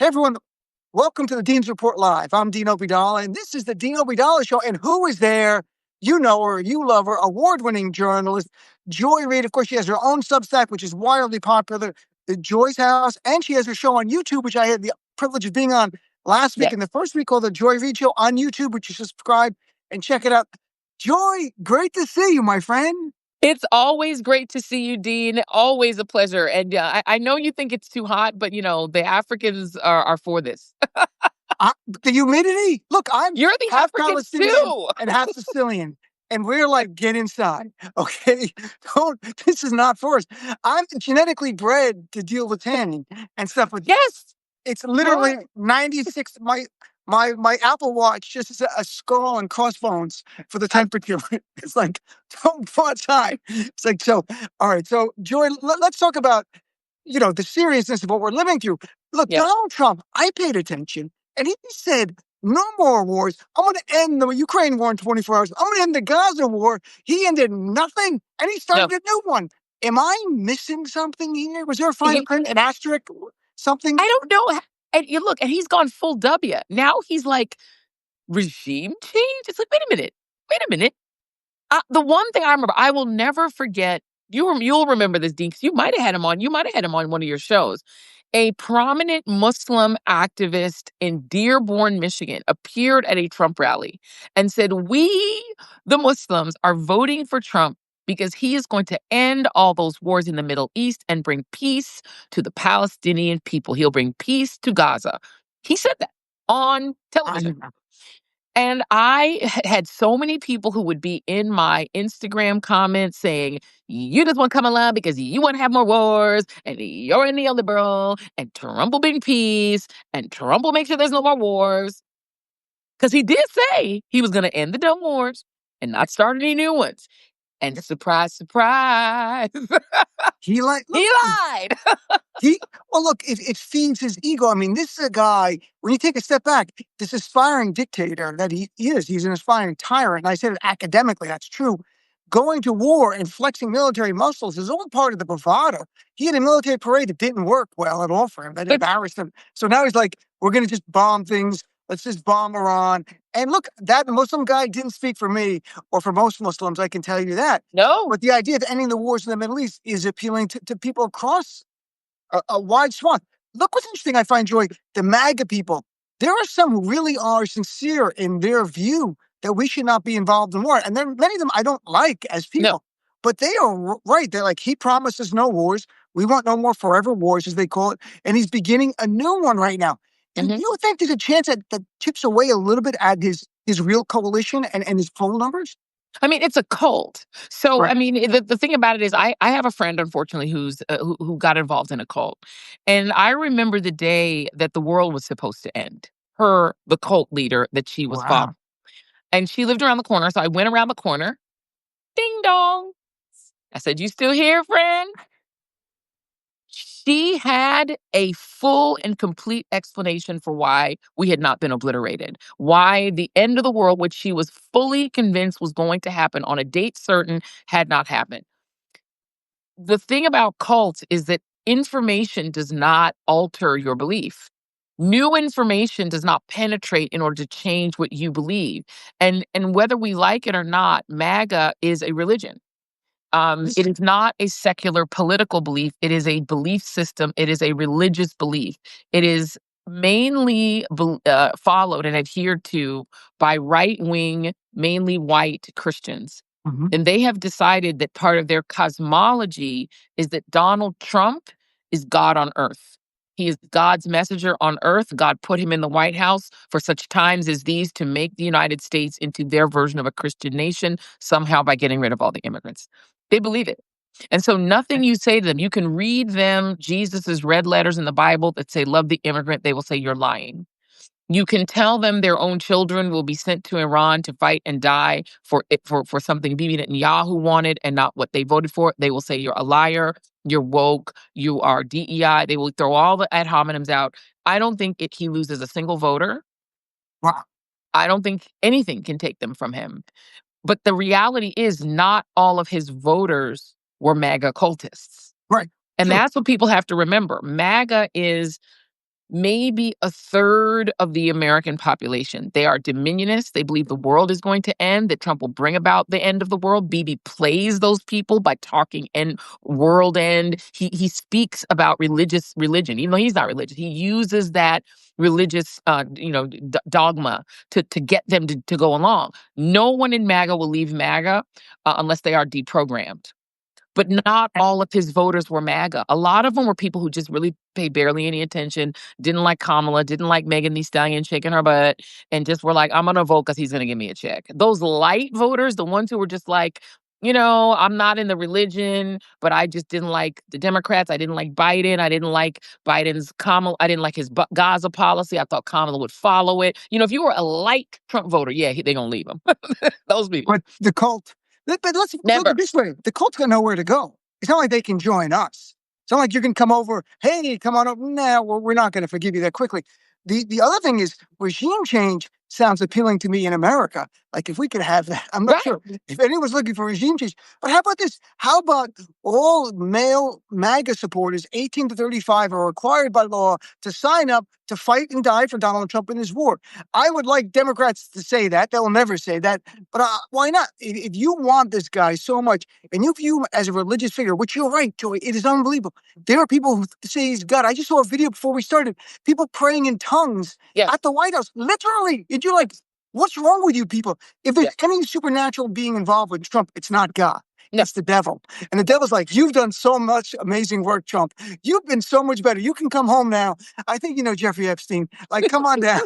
everyone, welcome to the Dean's Report Live. I'm Dean Obeidallah, and this is the Dean Obeidallah Show. And who is there? You know her, you love her, award-winning journalist, Joy Reid. Of course, she has her own Substack, which is wildly popular, the Joy's House, and she has her show on YouTube, which I had the privilege of being on last week in the first week, called the Joy Reid Show on YouTube, which you should subscribe and check it out. Joy, great to see you, my friend. It's always great to see you, Dean. Always a pleasure. And I know you think it's too hot, but, the Africans are for this. The humidity? Look, You're the half Africans Palestinian too. and half Sicilian. And we're like, get inside, okay? This is not for us. I'm genetically bred to deal with tanning and stuff. But Yes. it's literally 96. My Apple Watch just is a skull and crossbones for the temperature. It's like, don't go outside. It's like, so, all right. So, Joy, let's talk about, the seriousness of what we're living through. Look, Donald Trump, I paid attention, and he said, no more wars. I'm going to end the Ukraine war in 24 hours. I'm going to end the Gaza war. He ended nothing, and he started a new one. Am I missing something here? Was there a fine print, an asterisk, something? I don't know. And you look, and he's gone full W. Now he's like, regime change? It's like, wait a minute. The one thing I remember, I will never forget, you'll remember this, Dean, because you might have had him on. You might have had him on one of your shows. A prominent Muslim activist in Dearborn, Michigan, appeared at a Trump rally and said, we, the Muslims, are voting for Trump because he is going to end all those wars in the Middle East and bring peace to the Palestinian people. He'll bring peace to Gaza. He said that on television. And I had so many people who would be in my Instagram comments saying, you just want to come along because you want to have more wars, and you're a neoliberal, and Trump will bring peace, and Trump will make sure there's no more wars. Because he did say he was going to end the dumb wars and not start any new ones. And surprise, surprise. He lied. Well, look, it feeds his ego. I mean, this is a guy, when you take a step back, this aspiring dictator that he is, he's an aspiring tyrant. And I said it academically, that's true. Going to war and flexing military muscles is all part of the bravado. He had a military parade that didn't work well at all for him. That embarrassed him. So now he's like, we're going to just bomb things. Let's just bomb Iran. And look, that Muslim guy didn't speak for me or for most Muslims, I can tell you that. No. But the idea of ending the wars in the Middle East is appealing to people across a wide swath. Look what's interesting, I find, Joy, the MAGA people. There are some who really are sincere in their view that we should not be involved in war. And there are many of them I don't like as people. No. But they are right. They're like, he promises no wars. We want no more forever wars, as they call it. And he's beginning a new one right now. And you think there's a chance that chips away a little bit at his real coalition and his poll numbers? I mean, it's a cult. So, Right. I mean, the thing about it is I have a friend, unfortunately, who got involved in a cult. And I remember the day that the world was supposed to end. The cult leader that she was following. And she lived around the corner. So I went around the corner. Ding dong. I said, you still here, friend? She had a full and complete explanation for why we had not been obliterated, why the end of the world, which she was fully convinced was going to happen on a date certain, had not happened. The thing about cults is that information does not alter your belief. New information does not penetrate in order to change what you believe. And whether we like it or not, MAGA is a religion. It is not a secular political belief. It is a belief system. It is a religious belief. It is mainly followed and adhered to by right-wing, mainly white Christians. And they have decided that part of their cosmology is that Donald Trump is God on earth. He is God's messenger on earth. God put him in the White House for such times as these to make the United States into their version of a Christian nation, somehow by getting rid of all the immigrants. They believe it. And so nothing you say to them, you can read them Jesus's red letters in the Bible that say, love the immigrant. They will say you're lying. You can tell them their own children will be sent to Iran to fight and die for something Bibi Netanyahu wanted and not what they voted for. They will say you're a liar, you're woke, you are DEI. They will throw all the ad hominems out. I don't think he loses a single voter. Wow. I don't think anything can take them from him. But the reality is not all of his voters were MAGA cultists. Right. And that's what people have to remember. MAGA is maybe a third of the American population. They are dominionists. They believe the world is going to end, that Trump will bring about the end of the world. Bibi plays those people by talking end, world end. He speaks about religion, even though he's not religious. He uses that religious, dogma to get them to go along. No one in MAGA will leave MAGA unless they are deprogrammed. But not all of his voters were MAGA. A lot of them were people who just really paid barely any attention, didn't like Kamala, didn't like Megan Thee Stallion shaking her butt, and just were like, I'm going to vote because he's going to give me a check. Those light voters, the ones who were just like, I'm not in the religion, but I just didn't like the Democrats. I didn't like Biden. I didn't like Biden's Kamala. I didn't like his Gaza policy. I thought Kamala would follow it. If you were a light Trump voter, yeah, they're going to leave him. Those people. But the cult, but let's look at it this way. The cult's got nowhere to go. It's not like they can join us. It's not like you can come over, hey, come on over. No, we're not going to forgive you that quickly. The other thing is regime change sounds appealing to me in America. Like if we could have that, I'm not sure if anyone's looking for regime change. But how about this? How about all male MAGA supporters, 18 to 35, are required by law to sign up to fight and die for Donald Trump in his war? I would like Democrats to say that. They'll never say that. But why not? If you want this guy so much, and you view him as a religious figure, which you're right, Joy, it is unbelievable. There are people who say he's God. I just saw a video before we started. People praying in tongues at the White House. Literally. And you're like, what's wrong with you people? If there's any supernatural being involved with Trump, it's not God. It's the devil. And the devil's like, you've done so much amazing work, Trump. You've been so much better. You can come home now. I think you know Jeffrey Epstein. Like, come on down.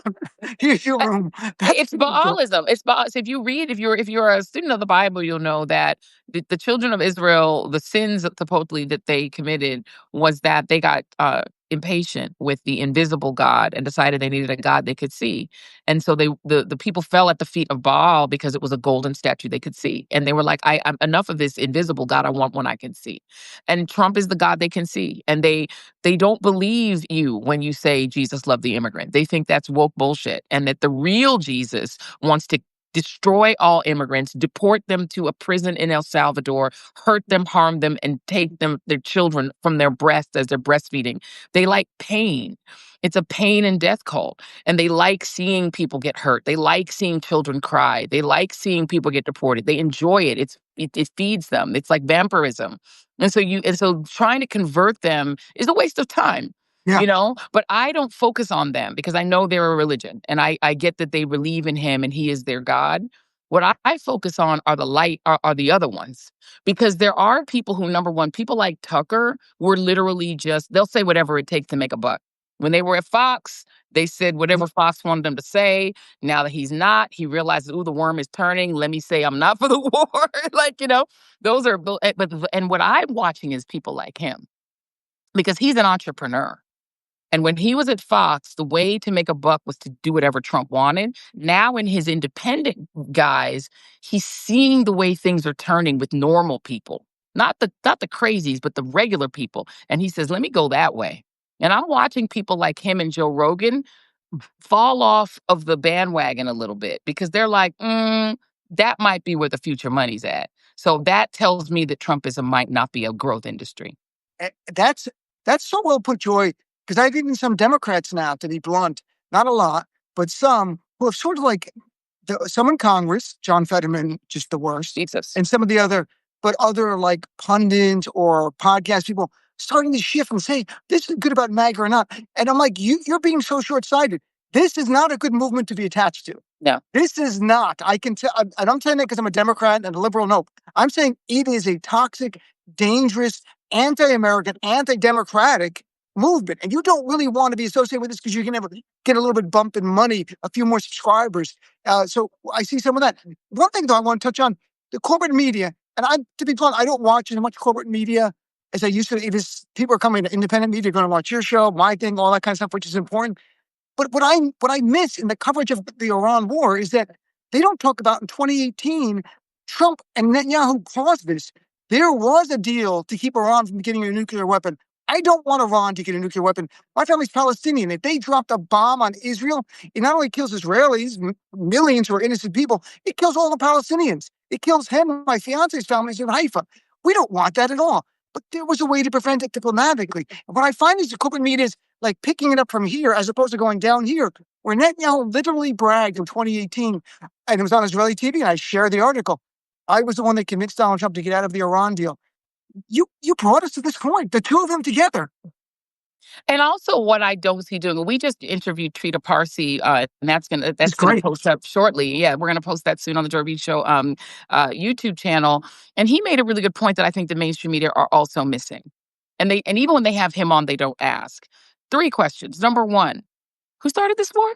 Here's your room. It's Baalism. It's Baal. So if you're a student of the Bible, you'll know that the children of Israel, the sins supposedly that they committed was that they got impatient with the invisible God and decided they needed a God they could see. And so the people fell at the feet of Baal because it was a golden statue they could see. And they were like, I'm enough of this invisible God. I want one I can see. And Trump is the God they can see. And they don't believe you when you say Jesus loved the immigrant. They think that's woke bullshit. And that the real Jesus wants to destroy all immigrants, deport them to a prison in El Salvador, hurt them, harm them, and take their children from their breasts as they're breastfeeding. They like pain. It's a pain and death cult. And they like seeing people get hurt. They like seeing children cry. They like seeing people get deported. They enjoy it. It feeds them. It's like vampirism. And so trying to convert them is a waste of time. But I don't focus on them because I know they're a religion and I get that they believe in him and he is their God. What I focus on are the other ones, because there are people who, number one, people like Tucker were literally they'll say whatever it takes to make a buck. When they were at Fox, they said whatever Fox wanted them to say. Now that he's not, he realizes, the worm is turning. Let me say I'm not for the war. Those are, and what I'm watching is people like him because he's an entrepreneur. And when he was at Fox, the way to make a buck was to do whatever Trump wanted. Now in his independent guys, he's seeing the way things are turning with normal people. Not the crazies, but the regular people. And he says, let me go that way. And I'm watching people like him and Joe Rogan fall off of the bandwagon a little bit because they're like, that might be where the future money's at. So that tells me that Trumpism might not be a growth industry. That's so well put, Joy. Because I've even some Democrats now, to be blunt, not a lot, but some who have sort of like some in Congress, John Fetterman, just the worst, Jesus. And some of the other like pundits or podcast people starting to shift and say, this is good about MAGA or not. And I'm like, you're being so short-sighted. This is not a good movement to be attached to. No. This is not. I can tell. I don't saying that because I'm a Democrat and a liberal. No, I'm saying it is a toxic, dangerous, anti-American, anti-democratic movement. And you don't really want to be associated with this because you're going to get a little bit bump in money, a few more subscribers. So I see some of that. One thing, though, I want to touch on the corporate media. And to be blunt, I don't watch as much corporate media as I used to. People are coming to independent media, going to watch your show, my thing, all that kind of stuff, which is important. But what I miss in the coverage of the Iran war is that they don't talk about in 2018, Trump and Netanyahu caused this. There was a deal to keep Iran from getting a nuclear weapon. I don't want Iran to get a nuclear weapon. My family's Palestinian. If they dropped a bomb on Israel, it not only kills Israelis, millions who are innocent people, it kills all the Palestinians. It kills him, my fiance's family is in Haifa. We don't want that at all. but there was a way to prevent it diplomatically. And what I find is the corporate media is like picking it up from here as opposed to going down here, where Netanyahu literally bragged in 2018, and it was on Israeli TV, and I shared the article. I was the one that convinced Donald Trump to get out of the Iran deal. You brought us to this point, the two of them together. And also, what I don't see doing, we just interviewed Trita Parsi, and that's gonna great. post up shortly. Yeah, we're gonna post that soon on the Joe Reid Show YouTube channel. And he made a really good point that I think the mainstream media are also missing. And even when they have him on, they don't ask. 3 questions. Number 1, who started this war?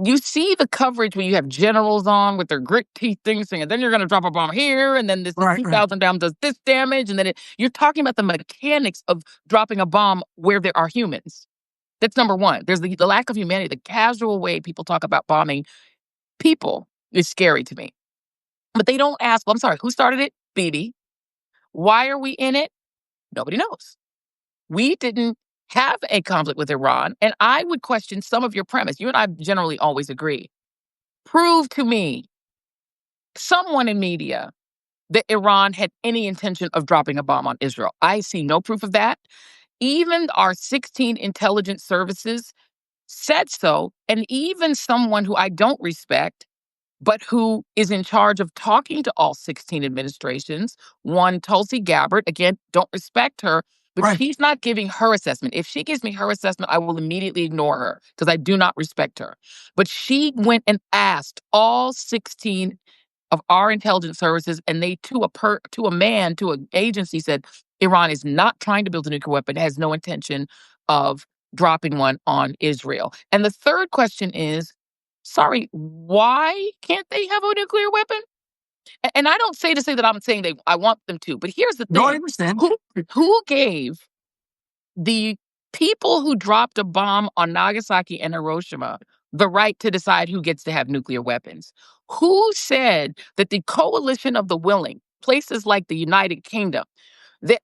You see the coverage when you have generals on with their grit teeth things saying, then you're going to drop a bomb here, and then this Right. 2,000 down does this damage, and then you're talking about the mechanics of dropping a bomb where there are humans. That's number 1. There's the lack of humanity. The casual way people talk about bombing people is scary to me. But they don't ask, well, I'm sorry, who started it? Bibi. Why are we in it? Nobody knows. We didn't have a conflict with Iran, and I would question some of your premise. You and I generally always agree. Prove to me, someone in media, that Iran had any intention of dropping a bomb on Israel. I see no proof of that. Even our 16 intelligence services said so, and even someone who I don't respect, but who is in charge of talking to all 16 administrations, one Tulsi Gabbard, again, don't respect her, but Right. she's not giving her assessment. If she gives me her assessment, I will immediately ignore her because I do not respect her. But she went and asked all 16 of our intelligence services, and they, to an agency, said Iran is not trying to build a nuclear weapon, has no intention of dropping one on Israel. And the third question is, sorry, why can't they have a nuclear weapon? And I don't say that I'm saying I want them to, but here's the thing. No, I understand. Who gave the people who dropped a bomb on Nagasaki and Hiroshima the right to decide who gets to have nuclear weapons? Who said that the coalition of the willing, places like the United Kingdom, that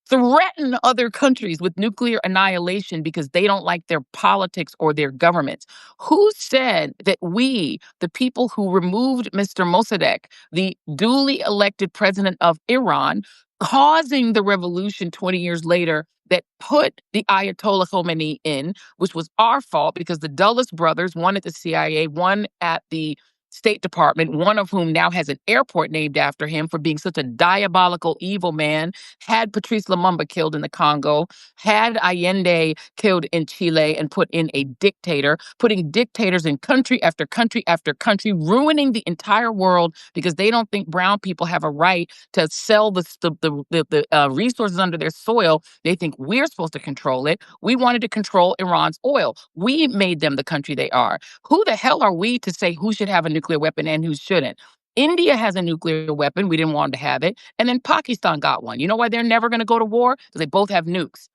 threaten other countries with nuclear annihilation because they don't like their politics or their governments? Who said that we, the people who removed Mr. Mossadegh, the duly elected president of Iran, causing the revolution 20 years later that put the Ayatollah Khomeini in, which was our fault because the Dulles brothers, one at the CIA, one at the State Department, one of whom now has an airport named after him for being such a diabolical, evil man, had Patrice Lumumba killed in the Congo, had Allende killed in Chile, and put in a dictator, putting dictators in country after country after country, ruining the entire world because they don't think brown people have a right to sell the resources under their soil. They think we're supposed to control it. We wanted to control Iran's oil. We made them the country they are. Who the hell are we to say who should have a nuclear weapon and who shouldn't? India has a nuclear weapon. We didn't want to have it. And then Pakistan got one. You know why they're never going to go to war? Because they both have nukes.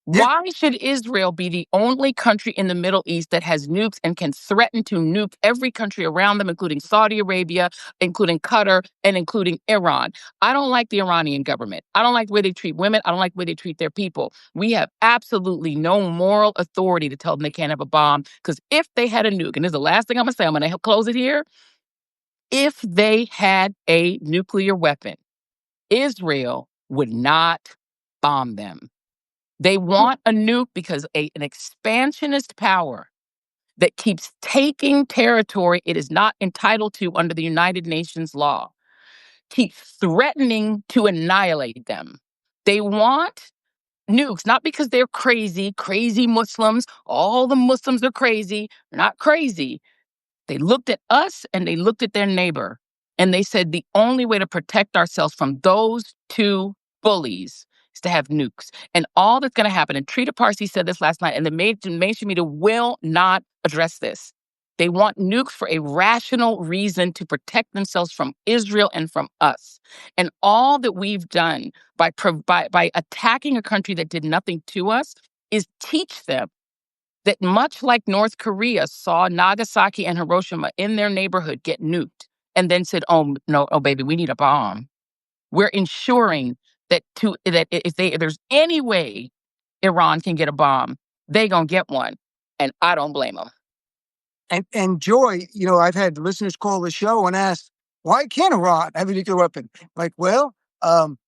Yeah. Why should Israel be the only country in the Middle East that has nukes and can threaten to nuke every country around them, including Saudi Arabia, including Qatar, and including Iran? I don't like the Iranian government. I don't like the way they treat women. I don't like the way they treat their people. We have absolutely no moral authority to tell them they can't have a bomb, because if they had a nuke, and this is the last thing I'm going to say, I'm going to close it here. If they had a nuclear weapon, Israel would not bomb them. They want a nuke because an expansionist power that keeps taking territory it is not entitled to under the United Nations law keeps threatening to annihilate them. They want nukes, not because they're crazy Muslims. All the Muslims are crazy. They're not crazy. They looked at us and they looked at their neighbor and they said the only way to protect ourselves from those two bullies is to have nukes. And all that's going to happen, and Trita Parsi said this last night, and the mainstream media will not address this. They want nukes for a rational reason to protect themselves from Israel and from us. And all that we've done by attacking a country that did nothing to us is teach them that much like North Korea saw Nagasaki and Hiroshima in their neighborhood get nuked and then said, oh, no, oh, baby, we need a bomb. We're ensuring that if there's any way Iran can get a bomb, they gonna get one. And I don't blame them. And Joy, I've had listeners call the show and ask, why can't Iran have a nuclear weapon? Like, well,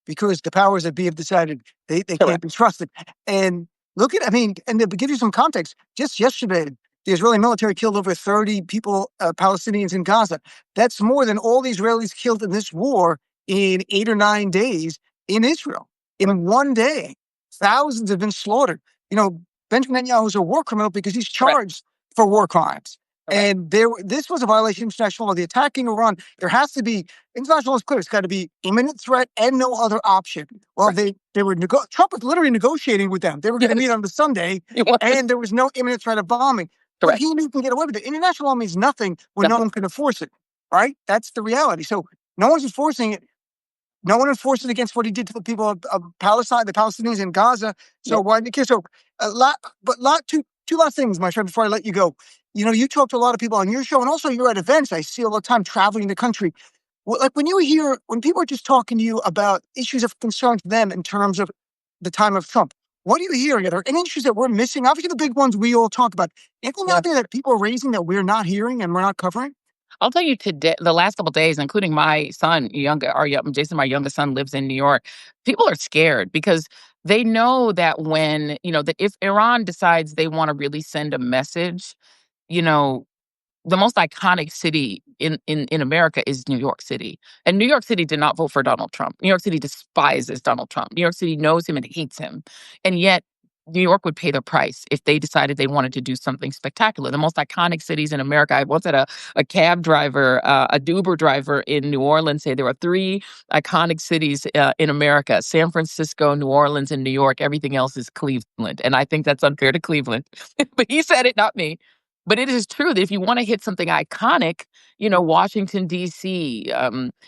because the powers that be have decided they can't be trusted. And and to give you some context, just yesterday, the Israeli military killed over 30 people, Palestinians in Gaza. That's more than all the Israelis killed in this war in 8 or 9 days in Israel. In one day, thousands have been slaughtered. Benjamin Netanyahu is a war criminal because he's charged for war crimes. And this was a violation of international law. The attacking Iran, there has to be, international law is clear, it's got to be imminent threat and no other option. Well, Trump was literally negotiating with them. They were going to meet on the Sunday, and there was no imminent threat of bombing. But he knew he can get away with it. International law means nothing when no one can enforce it, right? That's the reality. So no one's enforcing it. No one enforced it against what he did to the people of Palestine, the Palestinians in Gaza. So two last things, my friend, before I let you go. You talk to a lot of people on your show, and also you're at events. I see all the time traveling the country. Like when people are just talking to you about issues of concern to them in terms of the time of Trump, what are you hearing? Are there any issues that we're missing? Obviously, the big ones we all talk about. Anything out there that people are raising that we're not hearing and we're not covering? I'll tell you today, the last couple of days, including my son, Jason, my youngest son lives in New York. People are scared because they know that that if Iran decides they want to really send a message, you know, the most iconic city in America is New York City. And New York City did not vote for Donald Trump. New York City despises Donald Trump. New York City knows him and hates him. And yet, New York would pay the price if they decided they wanted to do something spectacular. The most iconic cities in America. I once had a cab driver, a Uber driver in New Orleans say there are three iconic cities in America: San Francisco, New Orleans, and New York. Everything else is Cleveland. And I think that's unfair to Cleveland. But he said it, not me. But it is true that if you want to hit something iconic, Washington, D.C.,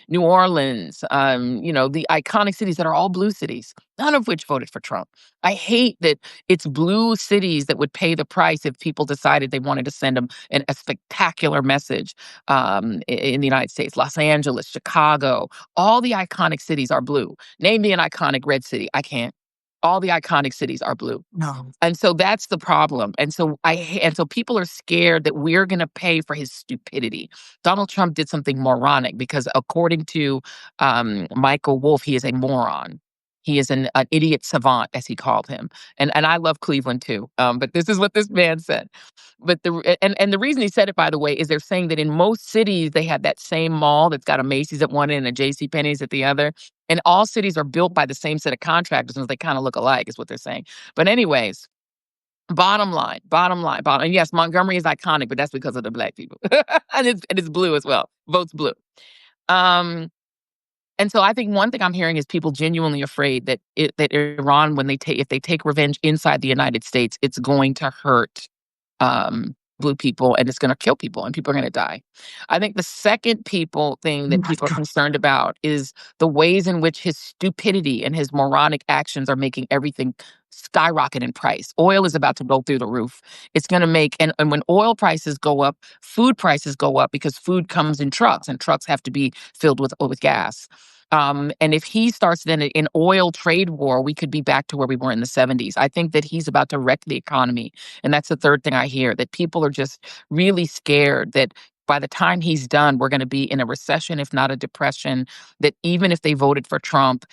New Orleans, the iconic cities that are all blue cities, none of which voted for Trump. I hate that it's blue cities that would pay the price if people decided they wanted to send them a spectacular message in the United States. Los Angeles, Chicago, all the iconic cities are blue. Name me an iconic red city. I can't. All the iconic cities are blue. No. And so that's the problem. And so people are scared that we're going to pay for his stupidity. Donald Trump did something moronic because according to Michael Wolff, he is a moron. He is an idiot savant, as he called him. And I love Cleveland too. But this is what this man said. But the reason he said it, by the way, is they're saying that in most cities they have that same mall that's got a Macy's at one end and a JCPenney's at the other. And all cities are built by the same set of contractors, and they kind of look alike, is what they're saying. But anyways, bottom line. And yes, Montgomery is iconic, but that's because of the Black people, and it's blue as well. Votes blue. And so I think one thing I'm hearing is people genuinely afraid that Iran, if they take revenge inside the United States, it's going to hurt blue people and it's going to kill people and people are going to die. I think the second thing that people are concerned about is the ways in which his stupidity and his moronic actions are making everything skyrocket in price. Oil is about to go through the roof. It's going to make, and when oil prices go up, food prices go up because food comes in trucks and trucks have to be filled with gas. And if he starts then an oil trade war, we could be back to where we were in the 70s. I think that he's about to wreck the economy. And that's the third thing I hear, that people are just really scared that by the time he's done, we're going to be in a recession, if not a depression, that even if they voted for Trump,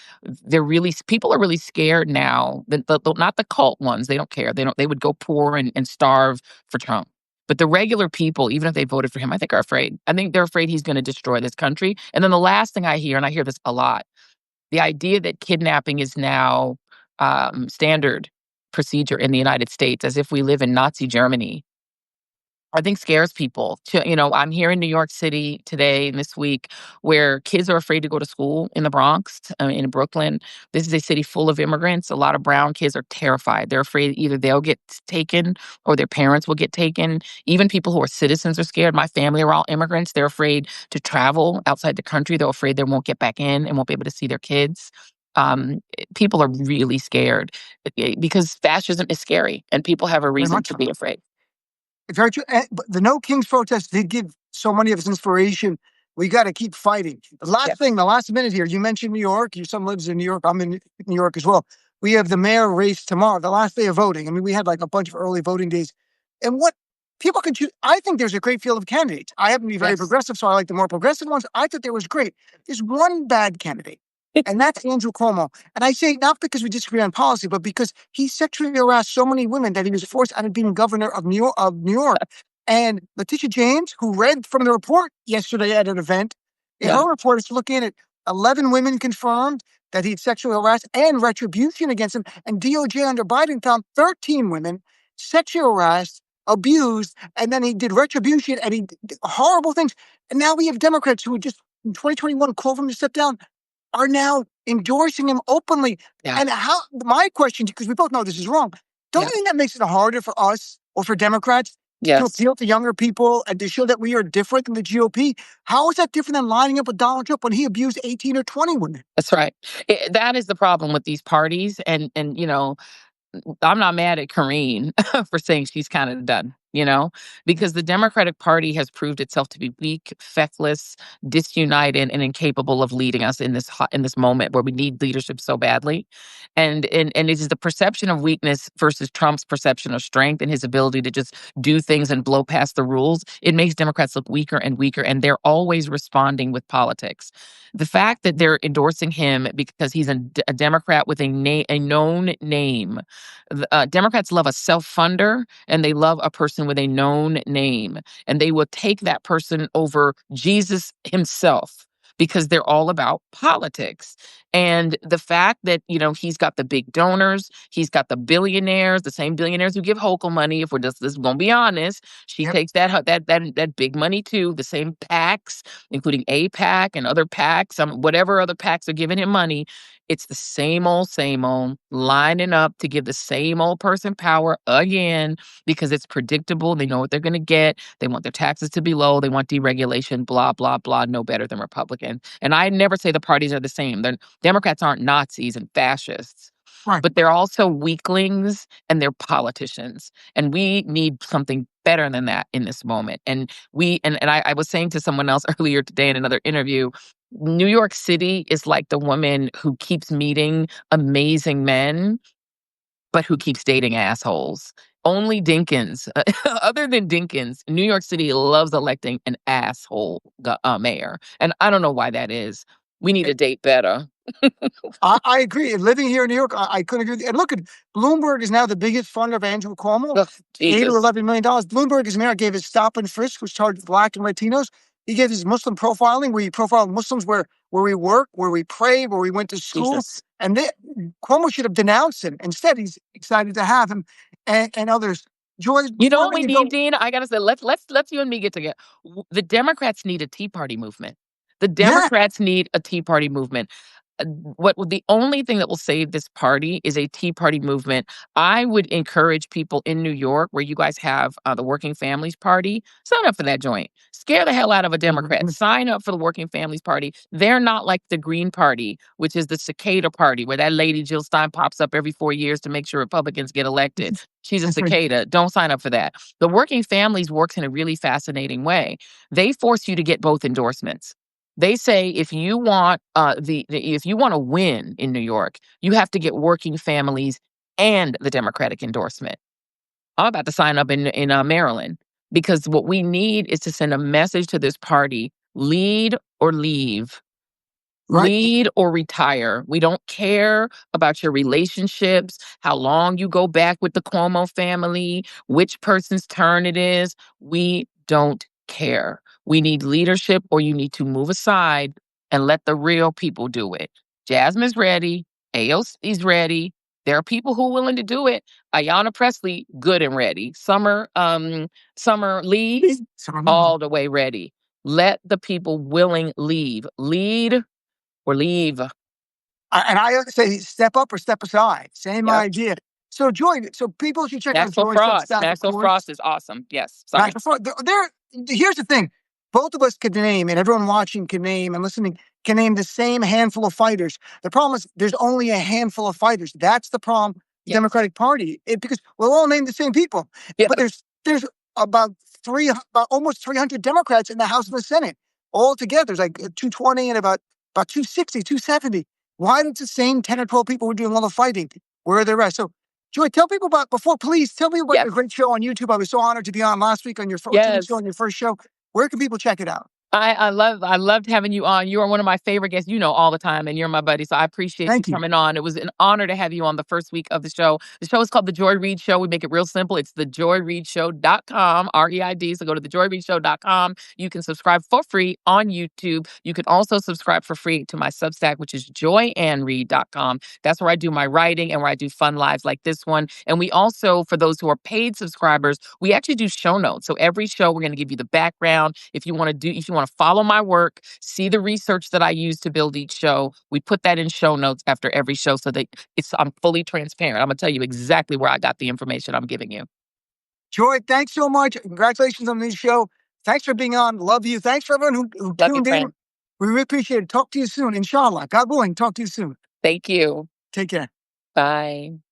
people are really scared now. Not the cult ones. They don't care. They would go poor and starve for Trump. But the regular people, even if they voted for him, I think are afraid. I think they're afraid he's going to destroy this country. And then the last thing I hear, and I hear this a lot, the idea that kidnapping is now standard procedure in the United States, as if we live in Nazi Germany, I think scares people. I'm here in New York City today and this week where kids are afraid to go to school in the Bronx, in Brooklyn. This is a city full of immigrants. A lot of brown kids are terrified. They're afraid either they'll get taken or their parents will get taken. Even people who are citizens are scared. My family are all immigrants. They're afraid to travel outside the country. They're afraid they won't get back in and won't be able to see their kids. People are really scared because fascism is scary and people have a reason to be afraid. Very true. But the No Kings protest did give so many of us inspiration. We got to keep fighting. The last minute here, you mentioned New York. Your son lives in New York. I'm in New York as well. We have the mayor race tomorrow, the last day of voting. I mean, we had like a bunch of early voting days. And what people can choose, I think there's a great field of candidates. I happen to be very progressive, so I like the more progressive ones. I thought there was great. There's one bad candidate. And that's Andrew Cuomo. And I say not because we disagree on policy, but because he sexually harassed so many women that he was forced out of being governor of New York. And Letitia James, who read from the report yesterday at an event, in her report is looking at 11 women confirmed that he'd sexually harassed and retribution against him. And DOJ under Biden found 13 women sexually harassed, abused, and then he did retribution and he did horrible things. And now we have Democrats who just in 2021 called for him to step down are now endorsing him openly. Yeah. And my question, because we both know this is wrong, don't you think that makes it harder for us or for Democrats to appeal to younger people and to show that we are different than the GOP? How is that different than lining up with Donald Trump when he abused 18 or 20 women? That's right. That is the problem with these parties. And I'm not mad at Karine for saying she's kind of done, because the Democratic Party has proved itself to be weak, feckless, disunited, and incapable of leading us in this moment where we need leadership so badly. And it is the perception of weakness versus Trump's perception of strength and his ability to just do things and blow past the rules. It makes Democrats look weaker and weaker, and they're always responding with politics. The fact that they're endorsing him because he's a Democrat with a known name. Democrats love a self-funder and they love a person with a known name, and they will take that person over Jesus himself because they're all about politics. And the fact that, he's got the big donors, he's got the billionaires, the same billionaires who give Hochul money, if we're just going to be honest, she takes that big money too, the same PACs, including APAC and other PACs, whatever other PACs are giving him money. It's the same old, lining up to give the same old person power again because it's predictable. They know what they're going to get. They want their taxes to be low. They want deregulation, blah, blah, blah, no better than Republicans. And I never say the parties are the same. Democrats aren't Nazis and fascists. Right. But they're also weaklings and they're politicians. And we need something better than that in this moment. And I was saying to someone else earlier today in another interview, New York City is like the woman who keeps meeting amazing men, but who keeps dating assholes. Only Dinkins, other than Dinkins, New York City loves electing an asshole mayor. And I don't know why that is. We need to date better. I agree. Living here in New York, I couldn't agree with you. And look, Bloomberg is now the biggest funder of Andrew Cuomo, $8 or $11 million. Bloomberg, as mayor, gave his stop and frisk, which targeted Black and Latinos. He gave his Muslim profiling, where he profiled Muslims where we work, where we pray, where we went to school. Jesus. And Cuomo should have denounced him. Instead, he's excited to have him and others. George, you know what we need, Dean? I gotta say, let's you and me get together. The Democrats need a Tea Party movement. The Democrats need a Tea Party movement. The only thing that will save this party is a Tea Party movement. I would encourage people in New York, where you guys have the Working Families Party, sign up for that joint. Scare the hell out of a Democrat. Sign up for the Working Families Party. They're not like the Green Party, which is the cicada party, where that lady Jill Stein pops up every 4 years to make sure Republicans get elected. She's a cicada. Don't sign up for that. The Working Families works in a really fascinating way. They force you to get both endorsements. They say if you want if you want to win in New York, you have to get Working Families and the Democratic endorsement. I'm about to sign up in Maryland, because what we need is to send a message to this party: lead or leave. Right. Lead or retire. We don't care about your relationships, how long you go back with the Cuomo family, which person's turn it is. We don't care. We need leadership, or you need to move aside and let the real people do it. Jasmine's ready. AOC's ready. There are people who are willing to do it. Ayanna Pressley, good and ready. Summer Lee, all the way ready. Let the people willing leave. Lead or leave. And I say step up or step aside. Same idea. So, Joy, people should check out Maxwell Joy's Frost. Maxwell Frost is awesome. Yes. Sorry. Here's the thing. Both of us could name, and everyone watching can name and listening can name the same handful of fighters. The problem is there's only a handful of fighters. That's the problem. The Democratic Party, because we'll all name the same people. Yeah. But there's about almost 300 Democrats in the House and the Senate. All together, there's like 220 and about 260, 270. Why don't the same 10 or 12 people who are doing all the fighting? Where are the rest? So, Joy, please tell me about your great show on YouTube. I was so honored to be on last week on your show on your first show. Where can people check it out? I loved having you on. You are one of my favorite guests, all the time, and you're my buddy, so I appreciate you Thank you. coming on. It was an honor to have you on the first week of the show. The show is called The Joy Reid Show. We make it real simple. It's thejoyreidshow.com, REID. So go to thejoyreidshow.com. You can subscribe for free on YouTube. You can also subscribe for free to my Substack, which is joyandreid.com. That's where I do my writing and where I do fun lives like this one. And we also, for those who are paid subscribers, we actually do show notes. So every show, we're going to give you the background. If you want to follow my work, see the research that I use to build each show, we put that in show notes after every show so that I'm fully transparent. I'm gonna tell you exactly where I got the information I'm giving you. Joy, thanks so much. Congratulations on this show. Thanks for being on. Love you. Thanks for everyone who Love you, tuned in. friend. We really appreciate it. Talk to you soon. Inshallah. God willing, talk to you soon. Thank you. Take care. Bye.